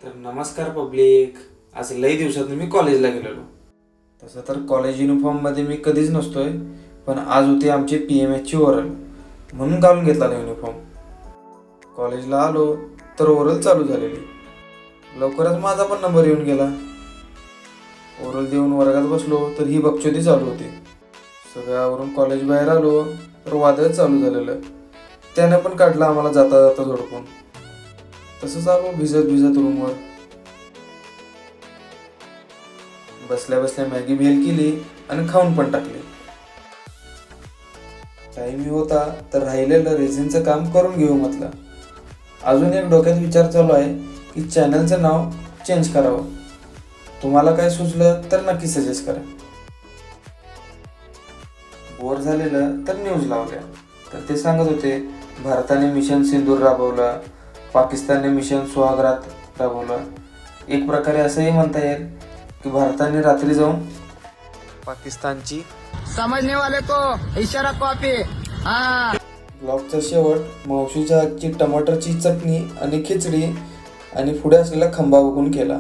तर नमस्कार पब्लिक. आज लई दिवसातून मी कॉलेजला गेलेलो. तसं तर कॉलेज युनिफॉर्ममध्ये मी कधीच नसतोय, पण आज होती आमची PMHची ओरल, म्हणून घालून घेतला युनिफॉर्म. कॉलेजला आलो तर ओरल चालू झालेली. लवकरच माझा पण नंबर येऊन गेला. ओरल देऊन वर्गात बसलो तर ही बकचोदी चालू होती. सगळ्यावरून कॉलेज बाहेर आलो तर वादळ चालू झालेलं. त्यानं पण काढलं आम्हाला जाता जाता झोडपून. तसंच आलो भिजत भिजत रूमवर. बसल्या बसल्या मॅगी भेल केली आणि खाऊन पण टाकली. टाईम होता तर राहिलेलं रेझिनचं काम करून घेऊ म्हटलं. अजून एक डोक्यात विचार चालू आहे की चॅनलचं नाव चेंज करावं. तुम्हाला काय सुचलं तर नक्की सजेस्ट करा. बोर झालेलं तर न्यूज लावल्या तर ते सांगत होते भारताने मिशन सिंदूर राबवला, पाकिस्तानने मिशन सुहागरात राबवला. एक प्रकारे असंही म्हणता येईल की भारताने रात्री जाऊन पाकिस्तानची समझने वाले को इशारा कॉपी. हाँ. ब्लॉगचा शेवट मावशीच्या हातची टमाटरची चटणी आणि खिचडी आणि पुढे असलेला खंबा बघून केला.